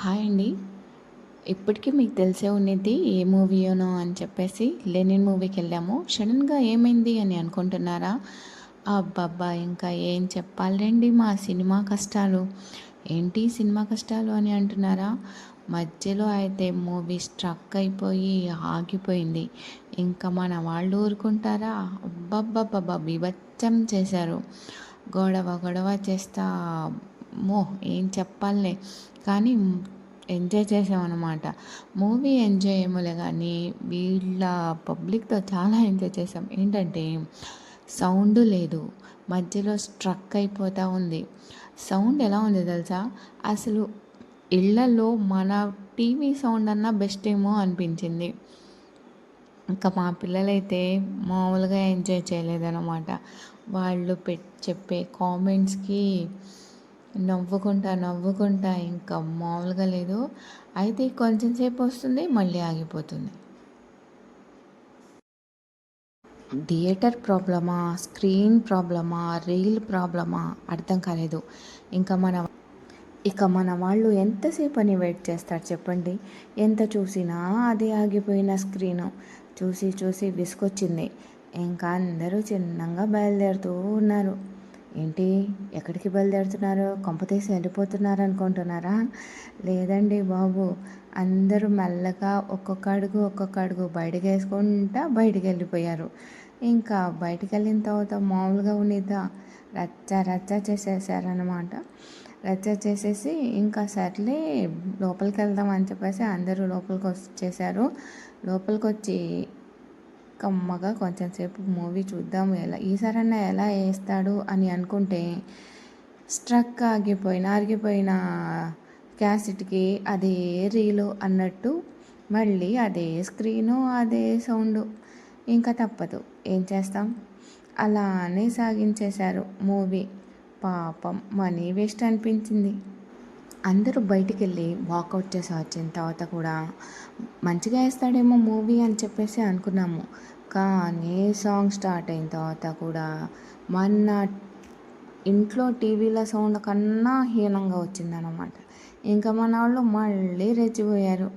Hi అండి. ఇప్పటికీ మీకు తెలిసే ఉన్నది ఏ మూవీయోనో అని చెప్పేసి లెనిన్ మూవీకి వెళ్ళాము. సడన్గా ఏమైంది అని అనుకుంటున్నారా? అబ్బబ్బా! ఇంకా ఏం చెప్పాలండి మా సినిమా కష్టాలు. ఏంటి సినిమా కష్టాలు అని అంటున్నారా? మధ్యలో అయితే మూవీ స్ట్రక్ అయిపోయి ఆగిపోయింది. ఇంకా మన వాళ్ళు ఊరుకుంటారా? అబ్బబ్బబ్బబ్బా! బీభత్సం చేశారు. గొడవ గొడవ చేస్తా ఏం చెప్పాలే కానీ ఎంజాయ్ చేసామన్నమాట. మూవీ ఎంజాయ్ ఏమోలే కానీ వీళ్ళ పబ్లిక్తో చాలా ఎంజాయ్ చేసాం. ఏంటంటే సౌండ్ లేదు, మధ్యలో స్ట్రక్ అయిపోతూ ఉంది. సౌండ్ ఎలా ఉంది తెలుసా? అసలు ఇళ్లలో మన టీవీ సౌండ్ అన్నా బెస్ట్ ఏమో అనిపించింది. ఇంకా మా పిల్లలైతే మామూలుగా ఎంజాయ్ చేయలేదన్నమాట. వాళ్ళు చెప్పే కామెంట్స్కి నవ్వుకుంటా ఇంకా మామూలుగా లేదు. అయితే కొంచెం సేపు వస్తుంది, మళ్ళీ ఆగిపోతుంది. థియేటర్ ప్రాబ్లమా, స్క్రీన్ ప్రాబ్లమా, రీల్ ప్రాబ్లమా అర్థం కాలేదు. ఇక మన వాళ్ళు ఎంతసేపు అని వెయిట్ చేస్తారు చెప్పండి? ఎంత చూసినా అది ఆగిపోయిన స్క్రీను చూసి విసుకొచ్చింది. ఇంకా అందరూ చిన్నగా బయలుదేరుతూ ఉన్నారు. ఏంటి, ఎక్కడికి బయలుదేరుతున్నారు? కొంపతీసి వెళ్ళిపోతున్నారు అనుకుంటున్నారా? లేదండి బాబు, అందరూ మెల్లగా ఒక్కొక్క అడుగు బయటకు వేసుకుంటా బయటికి వెళ్ళిపోయారు. ఇంకా బయటికి వెళ్ళిన తర్వాత మామూలుగా ఉన్నదా, రచ్చ చేసేసారనమాట. రచ్చ చేసేసి ఇంకా సర్లే లోపలికి వెళ్దాం అని చెప్పేసి అందరూ లోపలికి వచ్చేసారు. లోపలికి వచ్చి కమ్మగా కొంచెం సేపు మూవీ చూద్దాము, ఈసారన్నా ఎలా వేస్తాడు అని అనుకుంటే స్ట్రక్ ఆగిపోయిన క్యాసెట్కి అదే రీలు అన్నట్టు మళ్ళీ అదే స్క్రీను అదే సౌండు. ఇంకా తప్పదు, ఏం చేస్తాం, అలానే సాగించేశారు మూవీ. పాపం మనీ వేస్ట్ అనిపించింది. అందరూ బయటికి వెళ్ళి వాకౌట్ చేసి వచ్చిన తర్వాత కూడా మంచిగా వేస్తాడేమో మూవీ అని చెప్పేసి అనుకున్నాము. కానీ సాంగ్ స్టార్ట్ అయిన తర్వాత కూడా మన ఇంట్లో టీవీల సౌండ్ కన్నా హీనంగా వచ్చిందనమాట. ఇంకా మన వాళ్ళు మళ్ళీ రెచ్చిపోయారు.